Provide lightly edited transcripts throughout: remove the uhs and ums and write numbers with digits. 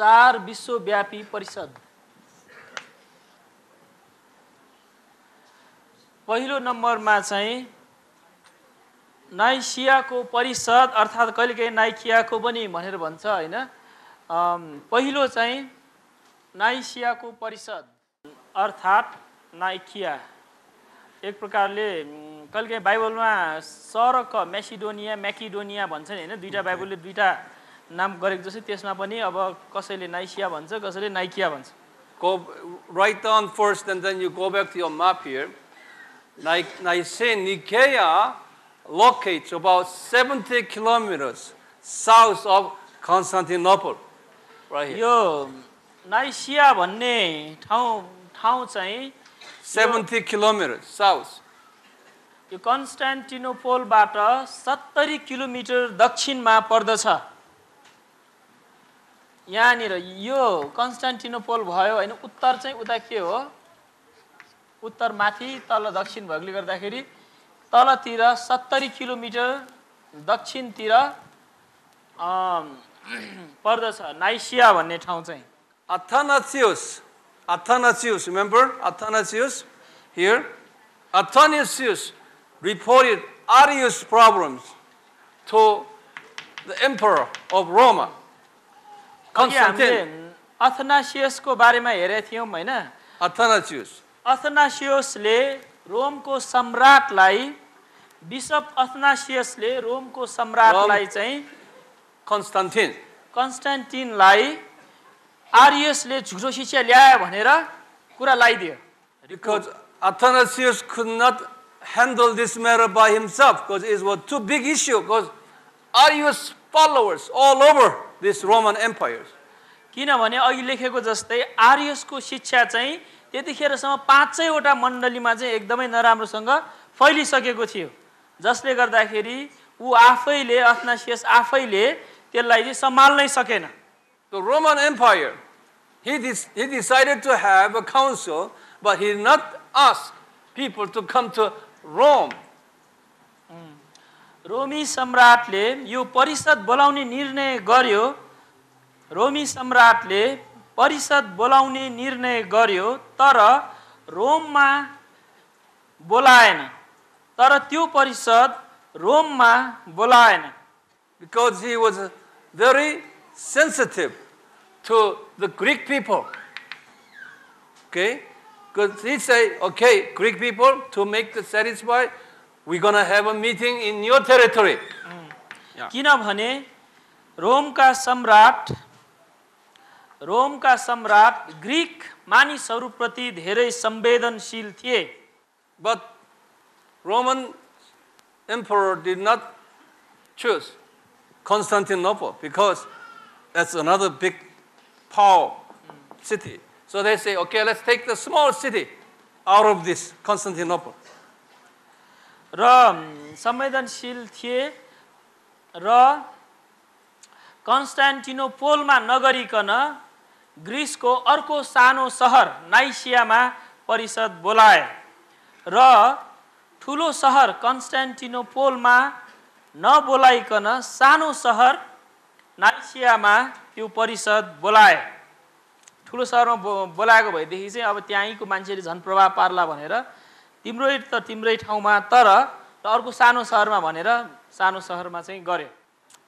4 विश्वव्यापी परिषद। पहिलो नम्बरमा चाहिँ नाइसियाको परिषद अर्थात् कहिलेकाहीँ नाइकियाको पनि भनेर भन्छ हैन। पहिलो चाहिँ नाइसियाको परिषद अर्थात् नाइकिया। एक प्रकारले कहिलेकाहीँ बाइबलमा सरक मैकिडोनिया भन्छ नि हैन। दुईटा बाइबलले दुईटा नाम गरेको जस्तै त्यसमा पनि अब कसैले नाइसिया भन्छ, कसैले नाइकिया भन्छ। Go write down first and then you go back to your map here. Nicaea locates about 70 kilometers south of Constantinople. Right here. यो नाइसिया भन्ने ठाउँ चाहिँ 70 kilometers south. यो कन्स्टान्टिनोपोलबाट 70 किलोमिटर दक्षिणमा पर्दछ। यहाँनिर यो कन्स्टान्टिनोपोल भयो हैन। उत्तर चाहिँ उता के हो? उत्तर माथि तल दक्षिण भएकोले गर्दाखेरि तलतिर 70 किलोमिटर दक्षिणतिर पर्दछ नाइसिया भन्ने ठाउँ चाहिँ। Athanasius, remember Athanasius here? Athanasius reported Arius problems to the emperor of Rome. Constantine. अथनासियसको बारेमा हेरेका थियौं हैन। अथनासियसले रोमको सम्राटलाई बिशप अथनासियसले रोमको सम्राटलाई चाहिँ कन्स्टान्टिनलाई आरियसले झुटो शिक्षा ल्यायो भनेर कुरा लगाइदियो। Because Athanasius could not handle this matter by himself because it was too big issue because Arius followers all over this Roman Empire. किनभने अघि लेखेको जस्तै आरियसको शिक्षा चाहिँ त्यतिखेरसम्म 5वटा मण्डलीमा चाहिँ एकदमै नराम्रोसँग फैलिसकेको थियो, जसले गर्दाखेरि उ आफैले अथनासियस आफैले त्यसलाई चाहिँ सम्हाल्नै सकेन। The Roman Empire, he decided to have a council, but he did not ask people to come to Rome. रोमी सम्राटले यो परिषद बोलाउने निर्णय गर्यो। रोमी सम्राटले परिषद बोलाउने निर्णय गर्यो तर रोममा बोलाएन। तर त्यो परिषद रोममा बोलाएन। Because he was very sensitive to the Greek people. Okay? Because he said, okay, Greek people, to make the satisfied, we're going to have a meeting in your territory. किनभने रोमका सम्राट ग्रीक मानिसहरूप्रति धेरै संवेदनशील थिए। But Roman emperor did not choose Constantinople because that's another big power city. So they say, okay, let's take the small city out of this Constantinople. र संवेदनशील थिए र कन्स्टान्टिनोपोलमा नगरिकन ग्रीसको अर्को सानो सहर नाइसियामा परिषद बोलाए र ठुलो सहर कन्स्टान्टिनोपोलमा नबोलाइकन सानो सहर नाइसियामा त्यो परिषद बोलाए। ठुलो सहरमा बोलाएको भएदेखि चाहिँ अब त्यहीँको मान्छेले झन् प्रभाव पार्ला भनेर तिम्रै त तिम्रै ठाउँमा तर अर्को सानो सहरमा भनेर सानो सहरमा चाहिँ गर्यो।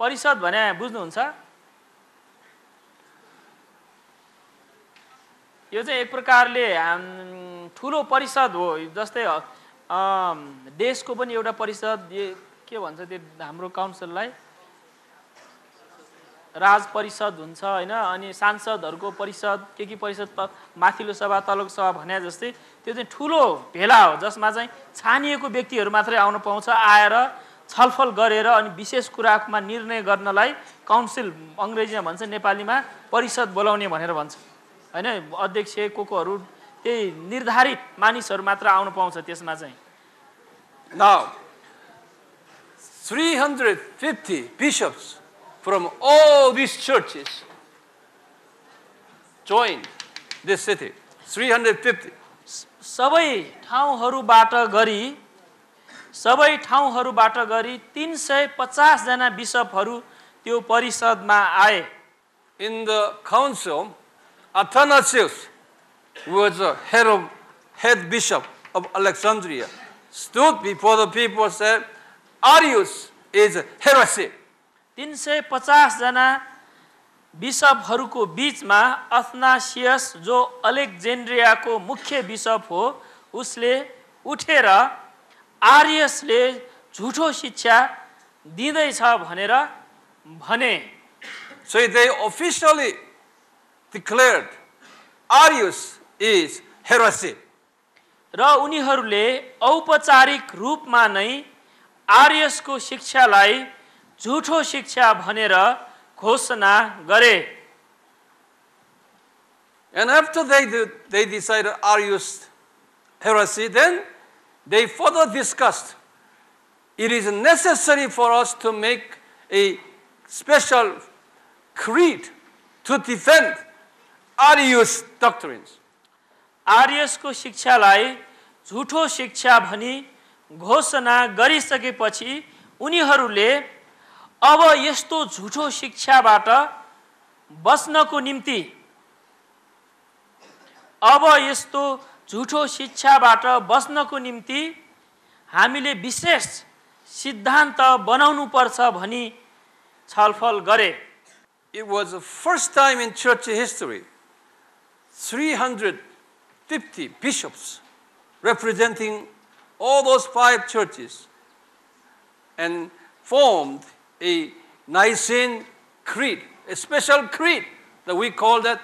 परिषद भने बुझ्नुहुन्छ? यो चाहिँ एक प्रकारले ठुलो परिषद हो। जस्तै देशको पनि एउटा परिषद के भन्छ त्यो हाम्रो काउन्सिललाई राज परिषद हुन्छ हैन। अनि सांसदहरूको परिषद के परिषद माथिल्लो सभा तल्लो सभा भने जस्तै त्यो चाहिँ ठुलो भेला हो जसमा चाहिँ छानिएको व्यक्तिहरू मात्रै आउन पाउँछ, आएर छलफल गरेर अनि विशेष कुरामा निर्णय गर्नलाई काउन्सिल अंग्रेजीमा भन्छ, नेपालीमा परिषद बोलाउने भनेर भन्छ हैन। अध्यक्ष कोकोहरू त्यही निर्धारित मानिसहरू मात्र आउन पाउँछ त्यसमा चाहिँ। Now 350 bishops from all these churches joined this city. 350. सबै ठाउँहरूबाट गरी 350 जना बिशपहरू त्यो परिषदमा आए। in the council, Athanasius, who was the head bishop of Alexandria, stood before the people and said, Arius is heresy. 350 जना बिशपहरूको बीचमा अथनासियस जो अलेक्जेन्ड्रियाको मुख्य बिशप हो उसले उठेर आरियसले झुठो शिक्षा दिँदैछ भनेर भने. So they officially declared Arius is heresy. र उनीहरूले औपचारिक रूपमा नै आर्यसको शिक्षालाई झुठो शिक्षा भनेर घोषणा गरे. And after they decided Arius heresy, then they further discussed, it is necessary for us to make a special creed to defend Arius doctrines. आर्यसको शिक्षालाई झुठो शिक्षा भनी घोषणा गरिसकेपछि उनीहरूले अब यस्तो झुठो शिक्षाबाट बच्नको निम्ति हामीले विशेष सिद्धान्त बनाउनु पर्छ भनी छलफल गरे. It was the first time in church history 350 bishops representing all those 5 churches and formed a Nicene Creed, a special creed that we call that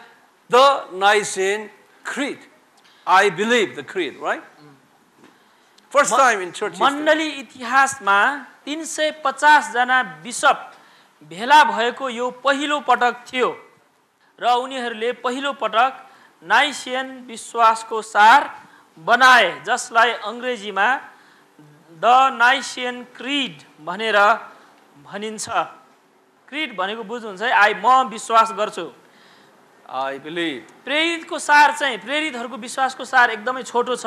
the Nicene Creed. I believe the creed, right? First time in church history. मण्डली इतिहासमा 350 जना bishop भेला भएको यो पहिलो पटक थियो र उनीहरूले पहिलो पटक नाइसियन विश्वासको सार बनाए जसलाई अंग्रेजीमा द नाइसियन क्रीड भनेर भनिन्छ. क्रीड भनेको बुझ्नुहुन्छ है, म विश्वास गर्छु. I believe. प्रेरितको सार चाहिँ प्रेरितहरूको विश्वासको सार एकदमै छोटो छ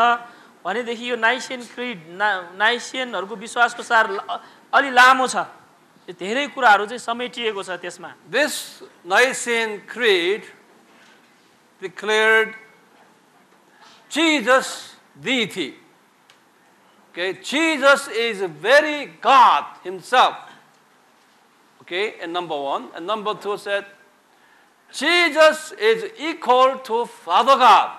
भनेदेखि यो नाइसियन क्रीड नाइसियनहरूको विश्वासको सार अलि लामो छ. धेरै कुराहरू चाहिँ समेटिएको छ त्यसमा. This Nicene Creed declared Jesus deity. Okay, Jesus is very God himself. Okay, and number 1. And number 2 said, Jesus is equal to Father God.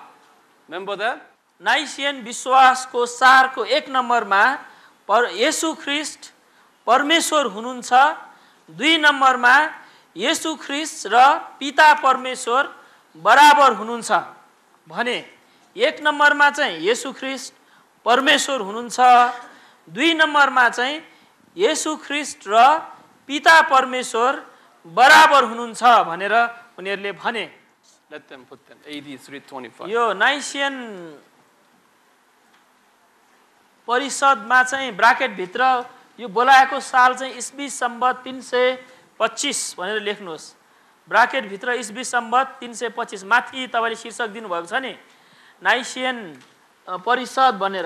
Remember that? नाइसियन विश्वासको सारको 1 नम्बरमा येशू ख्रीष्ट परमेश्वर हुनुहुन्छ, 2 नम्बरमा येशू ख्रीष्ट र पिता परमेश्वर बराबर हुनुहुन्छ भने 1 नम्बरमा चाहिँ येशू ख्रीष्ट परमेश्वर हुनुहुन्छ, 2 नम्बरमा चाहिँ येशू ख्रीष्ट र पिता परमेश्वर बराबर हुनुहुन्छ भनेर उनीहरूले भने. Let them put them AD 325. यो नाइसियन परिषदमा चाहिँ ब्राकेट भित्र यो बोलाएको साल चाहिँ ईस्वी संवत 325 भनेर लेख्नुहोस्. ब्राकेट भित्र ईस्वी संवत 325 माथि तपाईले शीर्षक दिनुभएको छ नि नाइसियन परिषद भनेर,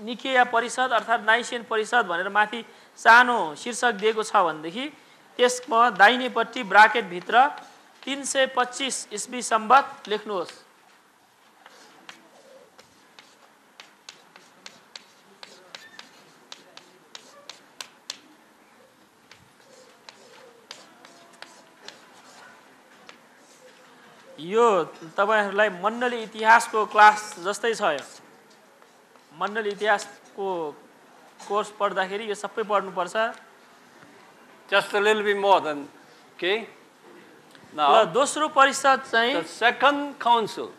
निकेया परिषद अर्थात् नाइसियन परिषद भनेर माथि सानो शीर्षक दिएको छ भनेदेखि त्यसमा दाहिनेपट्टि ब्राकेट भित्र 325 ईस्वी संवत लेख्नुहोस्. यो तपाईहरुलाई मण्डली इतिहासको क्लास जस्तै छ. यो मण्डली इतिहासको कोर्स पढ्दाखेरि यो सबै पढ्नु पर्छ. Just a little bit more than, okay? र Now, दोस्रो परिषद चाहिँ the second council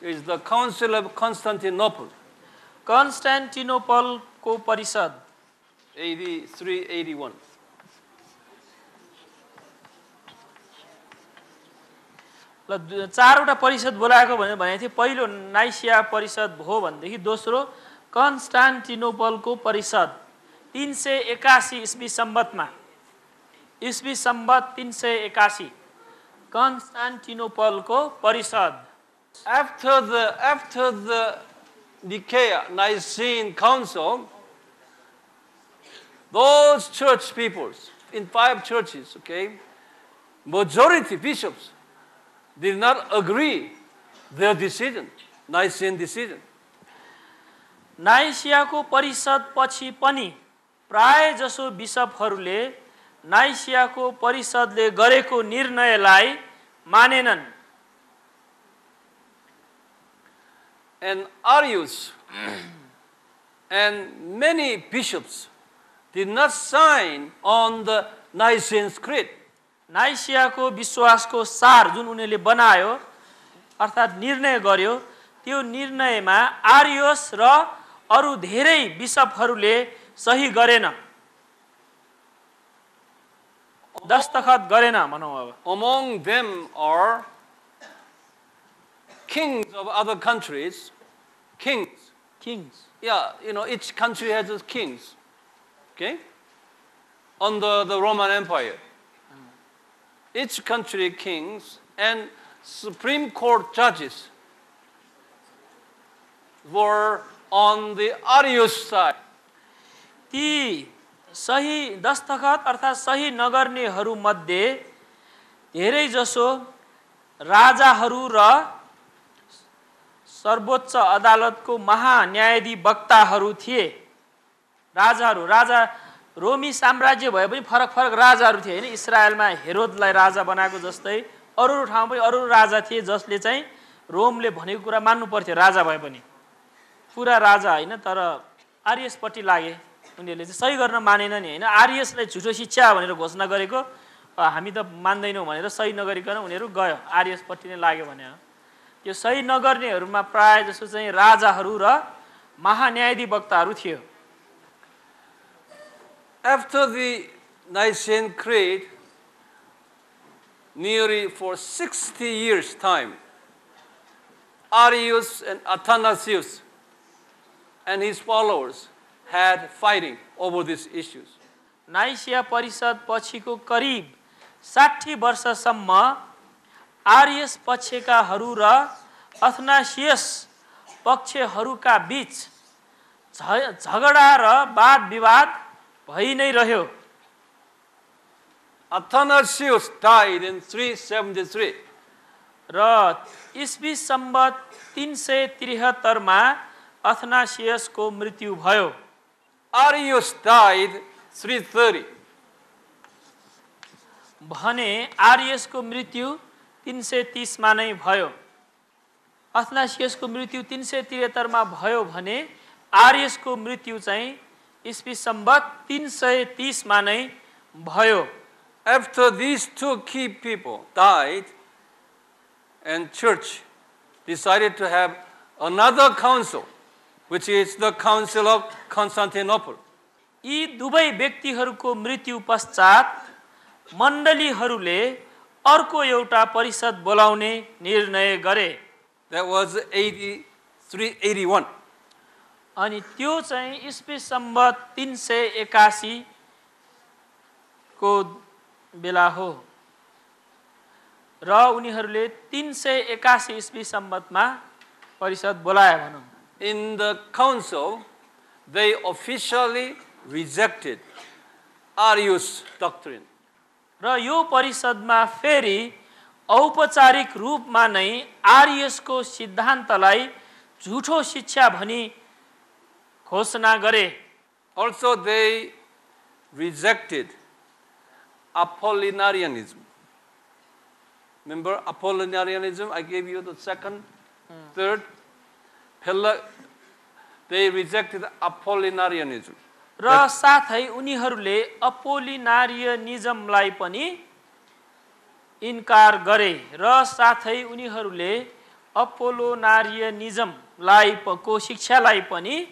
is the Council of Constantinople, कन्स्टान्टिनोपलको परिषद AD 381. ल 4वटा परिषद बोलाएको भनेको थियो. पहिलो नाइसिया परिषद हो भनेदेखि दोस्रो कन्स्टान्टिनोपलको परिषद 381 ईस्वी संवतमा, ईस्वी संवत 381 कन्स्टान्टिनोपलको परिषद. After the Nicaea Nicene Council, those church peoples in 5 churches, okay, majority bishops did not agree their decision, Nicene decision. नाइसियाको परिषद पछि पनि प्राय जसो बिशपहरूले नाइसियाको परिषदले गरेको निर्णयलाई मानेनन्। And Arius and many bishops did not sign on the Nicene Creed. नाइसियाको विश्वासको सार जुन उनीहरूले बनायो अर्थात् निर्णय गर्यो, त्यो निर्णयमा आरियोस र अरू धेरै बिशपहरूले सही गरेन, दस्तखत गरेन भनौँ। अब Among them are kings of other countries, kings. Yeah, each country has its kings, okay? Under the Roman Empire. Each country kings and Supreme Court judges were on the Arius side. ती सही दस्तखत अर्थात् सही नगर्नेहरू मध्ये धेरै जसो राजाहरू र सर्वोच्च अदालतको महान्यायाधिवक्ताहरू थिए। राजा रोमी साम्राज्य भए पनि फरक फरक राजाहरू थिए हैन। इस्रायलमा हेरोदलाई राजा बनाएको जस्तै अरू ठाउँमा पनि अरू राजा थिए जसले चाहिँ रोमले भनेको कुरा मान्नु पर्थ्यो राजा भए पनि। पुरा राजा हैन, तर आरियसपट्टि लागे। उनीहरूले चाहिँ सही गर्न मानेन नि हैन। आरियसलाई झुटो शिक्षा भनेर घोषणा गरेको हामी त मान्दैनौँ भनेर सही नगरिकन उनीहरू गयो, आरियसपट्टि नै लाग्यो भने। यो सही नगर्नेहरूमा प्राय जसो चाहिँ राजाहरू र महान्यायाधिवक्ताहरू थियो। After the Nicene Creed, nearly for 60 years' time, Arius and Athanasius and his followers had fighting over these issues. Nicaea परिषद पछिको करिब 60 वर्षसम्म आरियस पक्षकाहरू र अथनासियस पक्षहरूका बीच झगडा र वाद विवाद भइ नै रह्यो। Athanasius died in 373. र ईस्वी सम्वत 373 मा अथनासियसको मृत्यु भयो। Arius died 330. भने आरियसको मृत्यु 330 मा नै भयो। अथनासियसको मृत्यु 373 मा भयो भने आरियसको मृत्यु चाहिँ ईस्वी सम्वत 330 मा नै भयो। After these two key people died, and church decided to have another council, which is the Council of Constantinople. यी दुवै व्यक्तिहरूको मृत्यु पश्चात मण्डलीहरूले अर्को एउटा परिषद बोलाउने निर्णय गरे। That was AD 381. अनि त्यो चाहिँ ईस्वी सम्वत 381 को बेला हो र उनीहरूले 381 ईस्वी सम्वतमा परिषद बोलाए भनौँ। In the council, they officially rejected Arius' doctrine. र यो परिषदमा फेरि औपचारिक रूपमा नै आरियसको सिद्धान्तलाई झुठो शिक्षा भनी घोषणा गरे। Also, they rejected Apollinarianism. Remember Apollinarianism? I gave you the second, third. They rejected Apollinarianism. र साथै उनीहरूले अपोलिनारियनिजमलाई पनि इन्कार गरे र साथै उनीहरूले अपोलोनारियनिजमलाई को शिक्षालाई पनि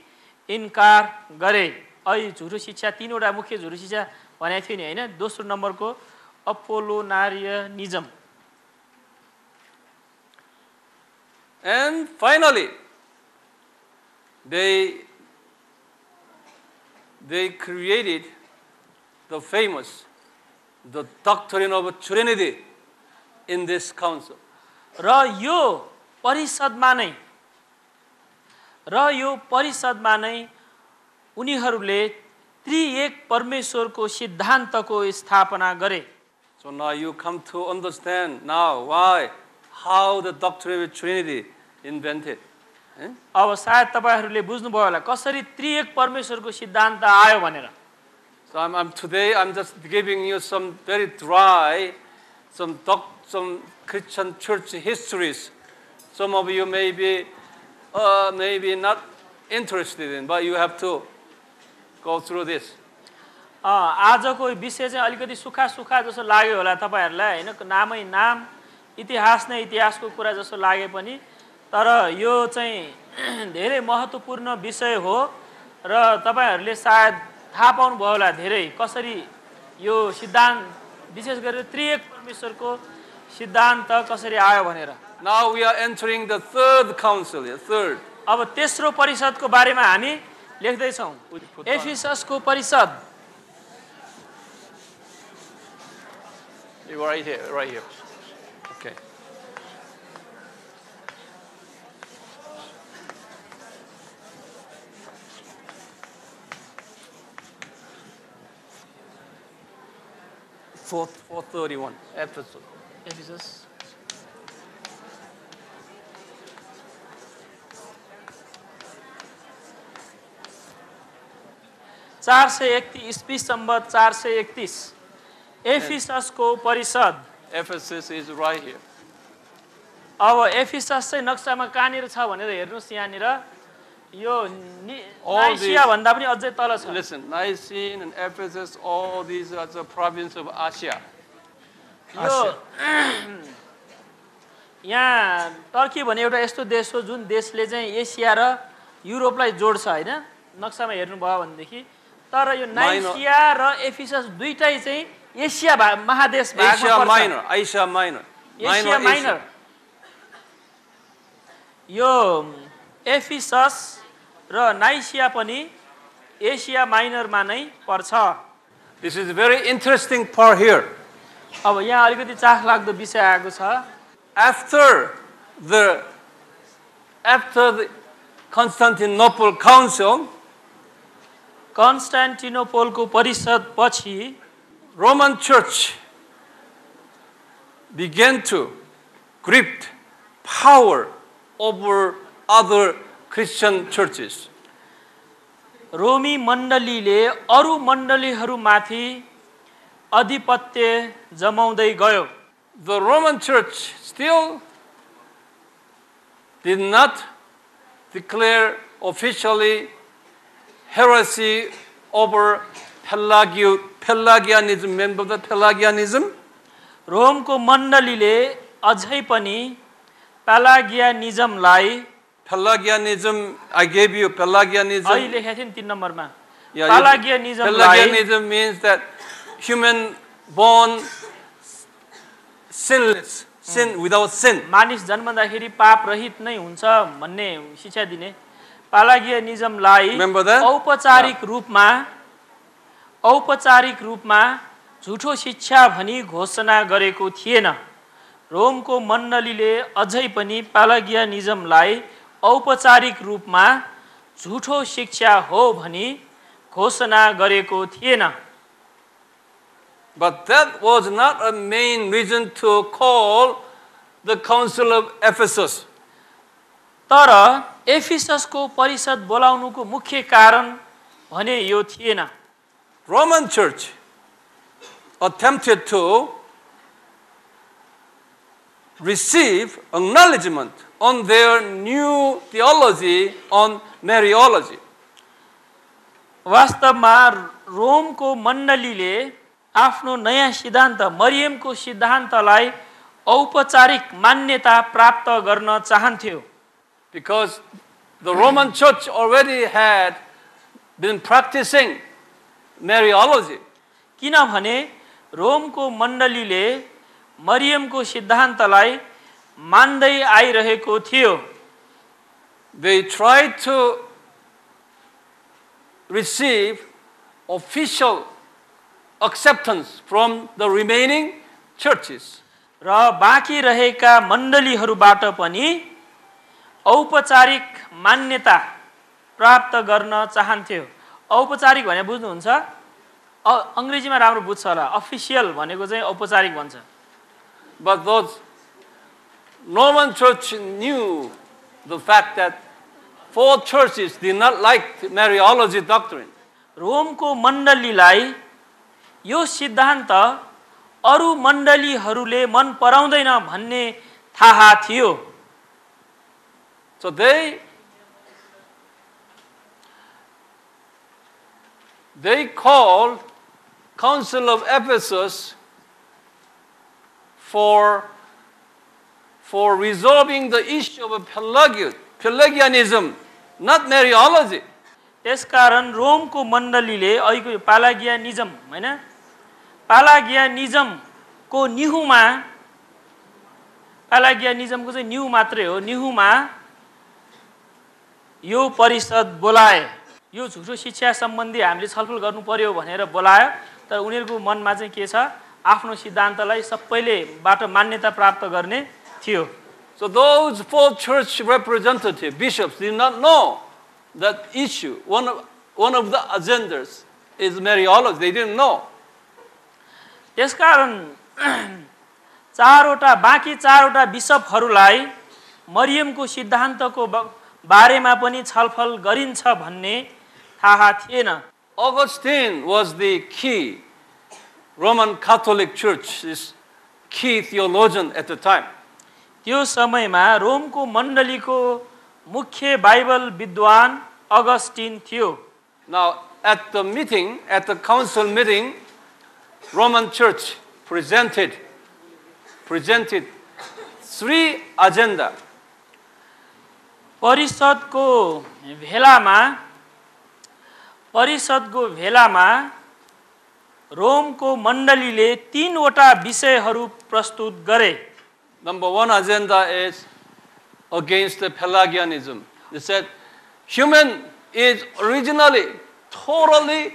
इन्कार गरे। अहिले झुटो शिक्षा तीनवटा मुख्य झुटो शिक्षा भनेको थियो नि हैन। दोस्रो नम्बरको अपोलोनारियनिजम। And finally, they created the famous, the doctrine of Trinity in this council. र यो परिषदमा नै उनीहरूले त्रिएक परमेश्वरको सिद्धान्तको स्थापना गरे। So now you come to understand now why, how the doctrine of Trinity invented. अब सायद तपाईहरुले बुझ्नुभयो होला कसरी त्रिएक परमेश्वरको सिद्धान्त आयो भनेर. So today I'm just giving you some very dry, some Christian church histories. Some of you may be maybe not interested in, but you have to go through this. आजको विषय चाहिँ अलिकति सुखा जसो लाग्यो होला तपाईहरुलाई हैन, नामै नाम इतिहास नै इतिहासको कुरा जसो लागे पनि तर यो चाहिँ धेरै महत्त्वपूर्ण विषय हो र तपाईहरुले सायद थाहा पाउनु भयो होला धेरै कसरी यो सिद्धान्त विशेष गरेर त्रिएक परमेश्वरको सिद्धान्त कसरी आयो भनेर. Now we are entering the third council, third. अब तेस्रो परिषदको बारेमा हामी लेख्दै छौं. एफिससको परिषद. You right here, right here. Okay. Four 431 Ephesus. ईस्वी संवत 431 एफिससको परिषद. Ephesus is right here. अब एफिसस चाहिँ नक्सामा कहाँनिर छ भनेर हेर्नुस् यहाँनिर यो नाइसिया भन्दा पनि अझै तल छ. Listen, Nicene and Ephesus, all these are the province of Asia. यो यहाँ टर्की भन्ने एउटा यस्तो देश हो जुन देशले चाहिँ एसिया र युरोपलाई जोड्छ हैन, नक्सामा हेर्नु भयो भनेदेखि. तर यो नाइसिया र एफिसस दुईटै चाहिँ एसिया महादेश भागमा पर्छ. Asia Minor. Asia minor. यो एफिसस र नाइसिया पनि एसिया माइनरमा नै पर्छ. This is a very interesting part here. अब यहाँ अलिकति चाख लाग्दो विषय आएको छ. After the Constantinople Council, कन्स्टान्टिनोपोलको परिषद पछि Roman Church began to grip power over other Christian churches. रोमी मण्डलीले अरु मण्डलीहरूमाथि अधिपत्य जमाउँदै गयो. The Roman Church still did not declare officially heresy over Pelagianism. Remember the Pelagianism? रोमको मण्डलीले अझै पनि पेलागियानिजमलाई Pelagianism, I gave you Pelagianism. अहिले लेखेको थिएँ नि 3 नम्बरमा. Pelagianism means that human born sinless, sin without sin. मानिस जन्मदाखेरि पाप रहित नै हुन्छ भन्ने शिक्षा दिने पेलागियानिजमलाई औपचारिक रूपमा झुठो शिक्षा भनी घोषणा गरेको थिएन. रोमको मण्डलीले अझै पनि पेलागियानिजमलाई औपचारिक रूपमा झुठो शिक्षा हो भनी घोषणा गरेको थिएन. But that was not a main reason to call the Council of Ephesus. तर एफिससको परिषद बोलाउनुको मुख्य कारण भने यो थिएन. Roman Church attempted to receive acknowledgement on their new theology on Mariology. वास्तवमा रोमको मण्डलीले आफ्नो नयाँ सिद्धान्त मरियमको सिद्धान्तलाई औपचारिक मान्यता प्राप्त गर्न चाहन्थ्यो. Because the Roman Church already had been practicing Mariology. किनभने रोमको मण्डलीले मरियमको सिद्धान्तलाई मान्दै आइरहेको थियो. They tried to receive official acceptance from the remaining churches. र बाँकी रहेका मण्डलीहरूबाट पनि औपचारिक मान्यता प्राप्त गर्न चाहन्थ्यो. औपचारिक भने बुझ्नुहुन्छ अङ्ग्रेजीमा राम्रो बुझ्छ होला, अफिसियल भनेको चाहिँ औपचारिक भन्छ। But those Roman church knew the fact that four churches did not like Mariology doctrine. रोमको मण्डलीलाई यो सिद्धान्त अरू मण्डलीहरूले मन पराउँदैन भन्ने थाहा थियो। So they called Council of Ephesus for resolving the issue of Pelagianism, not Mariology. त्यसकारण रोमको मण्डलीले अहिलेको पालागियानिजम हैन, पालागियानिजमको निहुमा, पालागियानिजमको चाहिँ निहु मात्रै हो, निहुमा यो परिषद बोलाए। यो झुटो शिक्षा सम्बन्धी हामीले छलफल गर्नु पर्यो भनेर बोलायो। तर उनीहरूको मनमा चाहिँ के छ, आफ्नो सिद्धान्तलाई सबैलेबाट मान्यता प्राप्त गर्ने थियो। So those four church representatives, bishops, did not know that issue. One of the agendas is Mariology. They didn't know. त्यसकारण बाँकी चारवटा बिशपहरूलाई मरियमको सिद्धान्तको बारेमा पनि छलफल गरिन्छ भन्ने थाहा थिएन। Augustine was the key Roman Catholic Church's key theologian at the time. त्यो समयमा रोमको मण्डलीको मुख्य बाइबल विद्वान अगस्टिन थियो। Now at the council meeting, Roman Church presented three agenda. परिषदको भेलामा रोमको मण्डलीले तीनवटा विषयहरू प्रस्तुत गरे। Number one agenda is against the Pelagianism. They said human is originally totally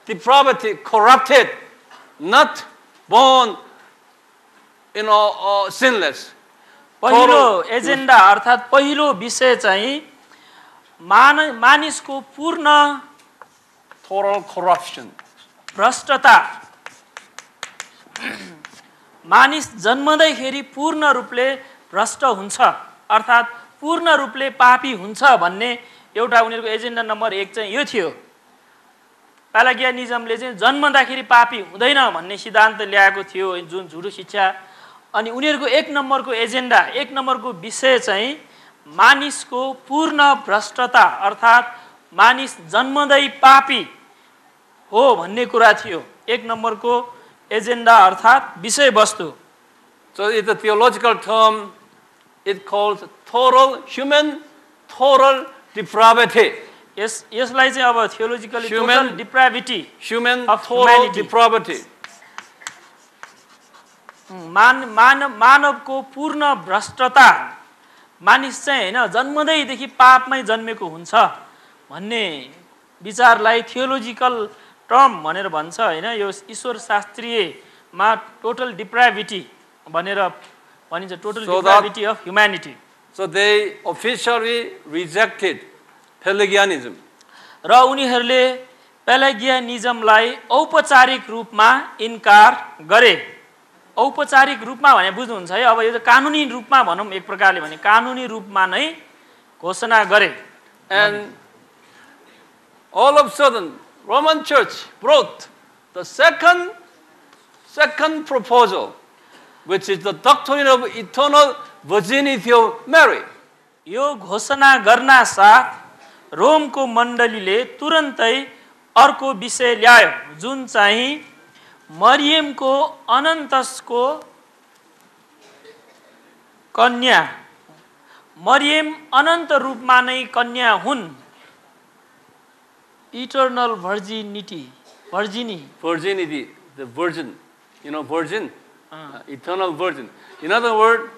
depraved, corrupted, not born, sinless. पहिलो एजेन्डा अर्थात् पहिलो विषय चाहिँ मानिसको पूर्ण total corruption. भ्रष्टता, मानिस जन्मदैखेरि पूर्ण रूपले भ्रष्ट हुन्छ अर्थात् पूर्ण रूपले पापी हुन्छ भन्ने एउटा उनीहरूको एजेन्डा नम्बर 1 चाहिँ यो थियो। पालागियानिजमले चाहिँ जन्मदाखेरि पापी हुँदैन भन्ने सिद्धान्त ल्याएको थियो, जुन झुटो शिक्षा। अनि उनीहरूको 1 नम्बरको एजेन्डा, 1 नम्बरको विषय चाहिँ मानिसको पूर्ण भ्रष्टता अर्थात् मानिस जन्मदै पापी हो भन्ने कुरा थियो। 1 नम्बरको एजेन्डा अर्थात् विषय वस्तु। So it's a theological term. It calls total depravity. यसलाई चाहिँ अब थियोलोजिकली टोटल डिप्राभिटी, human total depravity. मानवको पूर्ण भ्रष्टता, मानिस चाहिँ हैन जन्मदैदेखि पापमै जन्मेको हुन्छ भन्ने विचारलाई थियोलोजिकल टर्म भनेर भन्छ हैन। यो ईश्वर शास्त्रीयमा टोटल डिप्राभिटी भनेर भनिन्छ, total depravity of humanity. So they officially rejected Pelagianism. र उनीहरूले पेलागियानिजमलाई औपचारिक रूपमा इन्कार गरे। औपचारिक रूपमा भने बुझ्नुहुन्छ है, अब यो त कानुनी रूपमा भनौँ, एक प्रकारले भने कानुनी रूपमा नै घोषणा गरे। And all of a sudden Roman Church brought the second proposal, which is the doctrine of eternal virginity of Mary. यो घोषणा गर्ना साथ रोमको मण्डलीले तुरन्तै अर्को विषय ल्यायो, जुन चाहिँ मरियमको अनन्तसको कन्या, मरियम अनन्त रूपमा नै कन्या हुन्। Eternal virginity, the virgin, virgin, eternal virgin. In other words,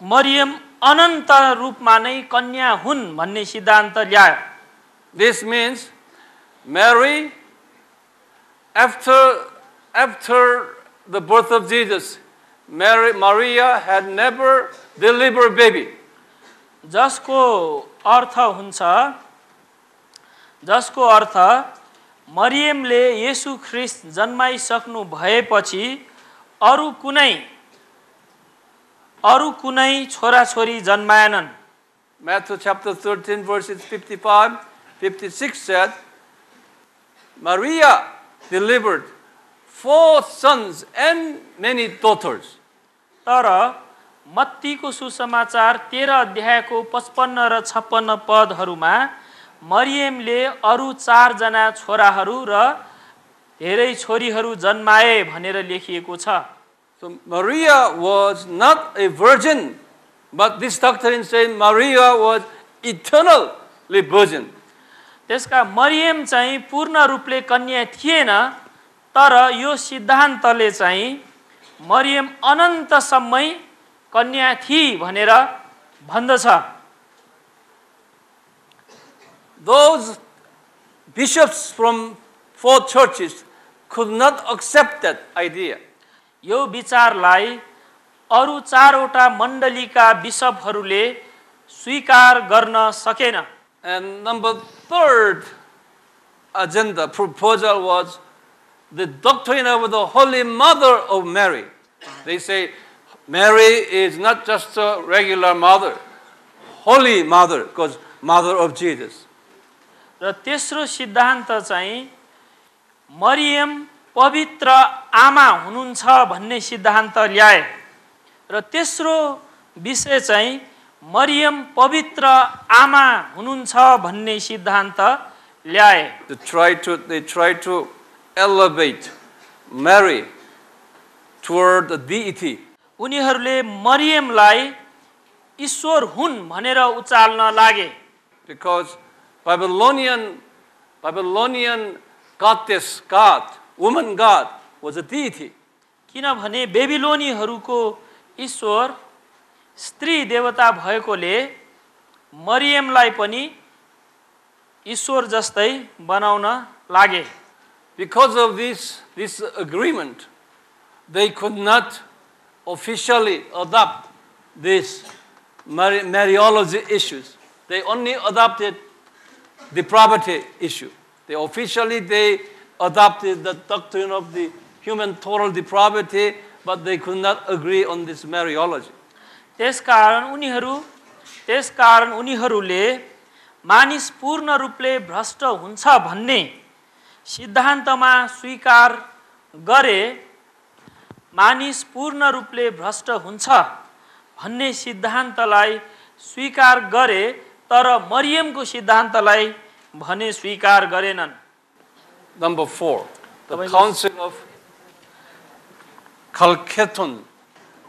मरियम अनन्त रूपमा नै कन्या हुन् भन्ने सिद्धान्त ल्यायो। This means Mary, after the birth of Jesus, Maria had never delivered baby. जसको अर्थ मरियमले येशू ख्रिस्ट जन्माइसक्नु भएपछि अरू कुनै छोराछोरी जन्माएनन्। Matthew chapter 13 verses 55, 56 said, Maria delivered 4 sons and many daughters. तर मत्तीको सुसमाचार 13 अध्यायको 55 र 56 पदहरूमा मरियमले अरू 4 जना छोराहरू र धेरै छोरीहरू जन्माए भनेर लेखिएको छ। So Maria was not a virgin, but this doctrine says Maria was eternally virgin. त्यसका मरियम चाहिँ पूर्ण रूपले कन्या थिएन, तर यो सिद्धान्तले चाहिँ मरियम अनन्तसम्मै कन्या थिए भनेर भन्दछ। Those bishops from 4 churches could not accept that idea. यो विचारलाई अरू 4 वटा मण्डलीका बिशपहरूले स्वीकार गर्न सकेन। And number 3rd agenda proposal was the doctrine of the Holy Mother of Mary. They say Mary is not just a regular mother, Holy Mother, because Mother of Jesus. र तेस्रो सिद्धान्त चाहिँ मरियम पवित्र आमा हुनुहुन्छ भन्ने सिद्धान्त ल्याए र तेस्रो विषय चाहिँ मरियम पवित्र आमा हुनुहुन्छ भन्ने सिद्धान्त ल्याए। They try to elevate Mary toward the deity. उनीहरूले मरियमलाई ईश्वर हुन् भनेर उचाल्न लागे। Because Babylonian goddess God, woman God, was a deity. किनभने बेबिलोनीहरूको ईश्वर स्त्री देवता भएकोले मरियमलाई पनि ईश्वर जस्तै बनाउन लागे। Because of this agreement, they could not officially adopt these Mariology issues. They only adopted the depravity issue. They adopted the doctrine of the human total depravity, but they could not agree on this Mariology. त्यसकारण उनीहरूले मानिस पूर्ण रूपले भ्रष्ट हुन्छ भन्ने सिद्धान्तमा स्वीकार गरे। मानिस पूर्ण रूपले भ्रष्ट हुन्छ भन्ने सिद्धान्तलाई स्वीकार गरे, तर मरियमको सिद्धान्तलाई भने स्वीकार गरेनन्। Number 4, the Council of Chalcedon.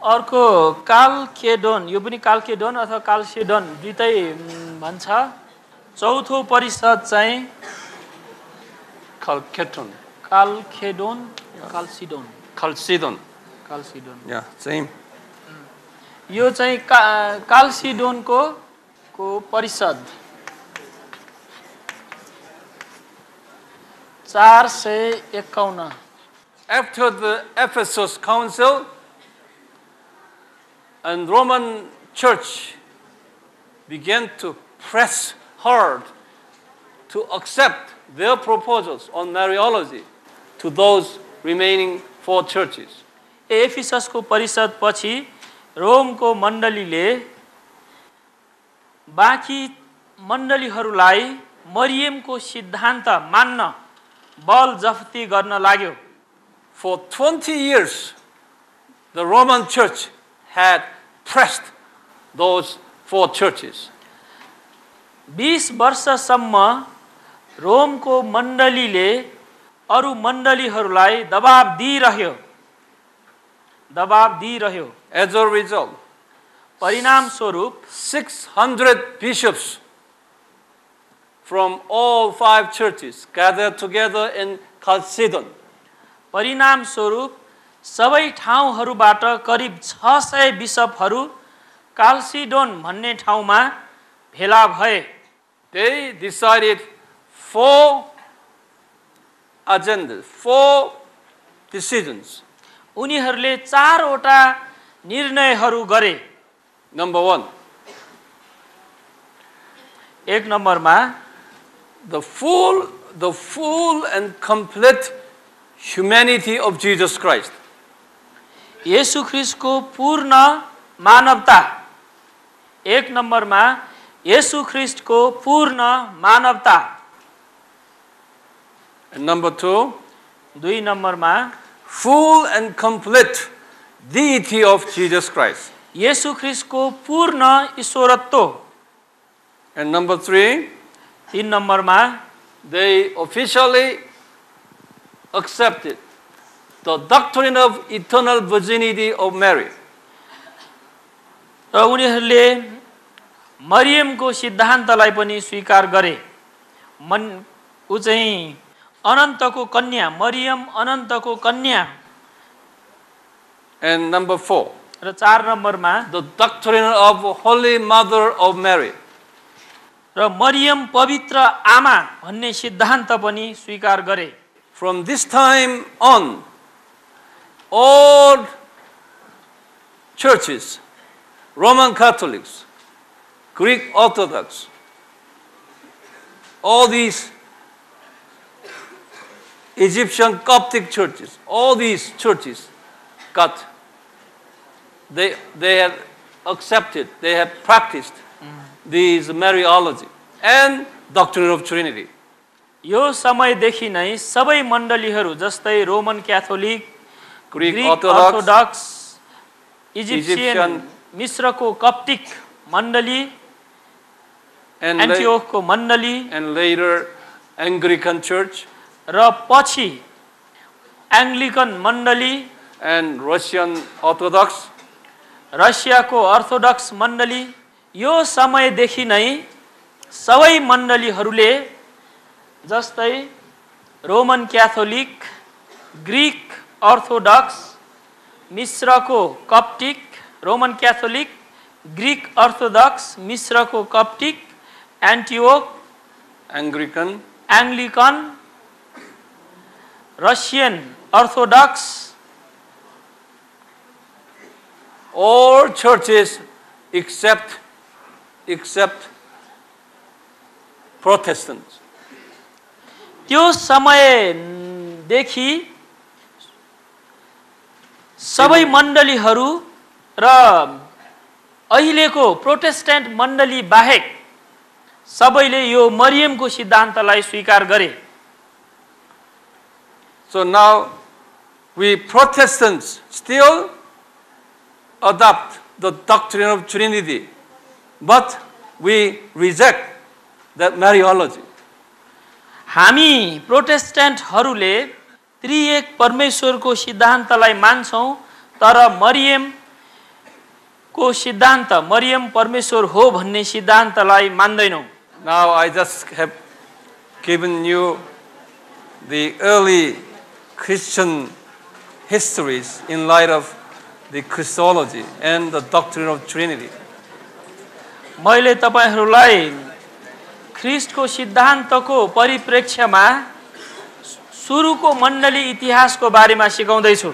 अर्को कालकेडोन, यो पनि कालकेडोन अथवा कालसेडोन दुईटै भन्छ। चौथो परिषद चाहिँ Chalcedon. कालकेडोन, Chalcedon. कालसिडोन। Yeah, same. यो चाहिँ कालसिडोनको परिषद 451। After the Ephesus Council and Roman Church began to press hard to accept their proposals on Mariology to those remaining 4 churches. एफिससको परिषद पछि रोमको मण्डलीले बाँकी मण्डलीहरूलाई मरियमको सिद्धान्त मान्न बल जफ्ती गर्न लाग्यो। For 20 years, the Roman Church had pressed those 4 churches. 20 वर्षसम्म रोमको मण्डलीले अरू मण्डलीहरूलाई दबाब दिइरह्यो। As a result, परिणाम स्वरूप 600 bishops from all 5 churches gathered together in Chalcedon. परिणाम स्वरूप सबै ठाउँहरूबाट करिब 600 बिशपहरू कालसिडोन भन्ने ठाउँमा भेला भए। They decided 4 agendas, 4 decisions. उनीहरूले 4 वटा निर्णयहरू गरे। Number 1, एक नम्बरमा the full and complete humanity of Jesus Christ. येशू ख्रिस्टको पूर्ण मानवता, एक नम्बरमा येशू ख्रिस्टको पूर्ण मानवता, And number 2, दुई नम्बरमा full and complete deity of Jesus Christ. येशू ख्रिस्टको पूर्ण ईश्वरत्व, And number 3, तीन नम्बरमा they officially accepted the doctrine of eternal virginity of Mary. र उनीहरूले मरियमको सिद्धान्तलाई पनि स्वीकार गरे। ऊ चाहिँ अनन्तको कन्या, मरियम अनन्तको कन्या। And number 4, र चार नम्बरमा the doctrine of Holy Mother of Mary. र मरियम पवित्र आमा भन्ने सिद्धान्त पनि स्वीकार गरे। From this time on, all churches, Roman Catholics, Greek Orthodox, all these Egyptian Coptic churches, all these churches they have accepted, they have practiced these Mariology and doctrine of Trinity. यो समयदेखि नै सबै मण्डलीहरू जस्तै Roman Catholic, Greek Greek Orthodox, orthodox, Egyptian, Egyptian, मिश्रको कप्टिक मण्डली, and एन्टिओखको मण्डली and later Anglican Church र पछि Anglican मण्डली, and Russian Orthodox, रसियाको अर्थोडक्स मण्डली, यो समयदेखि नै सबै मण्डलीहरूले जस्तै रोमन क्याथोलिक, ग्रीक अर्थोडक्स, मिश्रको Coptic, Roman Catholic, Greek Orthodox, मिश्रको Coptic, Antioch, Anglican, Anglican, Russian Orthodox, all churches except Protestants. त्यो समयदेखि सबै मण्डलीहरू र अहिलेको प्रोटेस्टेन्ट मण्डली बाहेक सबैले यो मरियमको सिद्धान्तलाई स्वीकार गरे। So now we Protestants still adopt the doctrine of Trinity, but we reject that Mariology. हामी प्रोटेस्टेन्टहरूले त्रिएक परमेश्वरको सिद्धान्तलाई मान्छौँ, तर मरियमको सिद्धान्त, मरियम परमेश्वर हो भन्ने सिद्धान्तलाई मान्दैनौँ। Now I just have given you the early Christian histories in light of the Christology and the doctrine of Trinity. मैले तपाईहरूलाई ख्रिस्टको सिद्धान्तको परिप्रेक्ष्यमा सुरुको मण्डली इतिहासको बारेमा सिकाउँदैछु।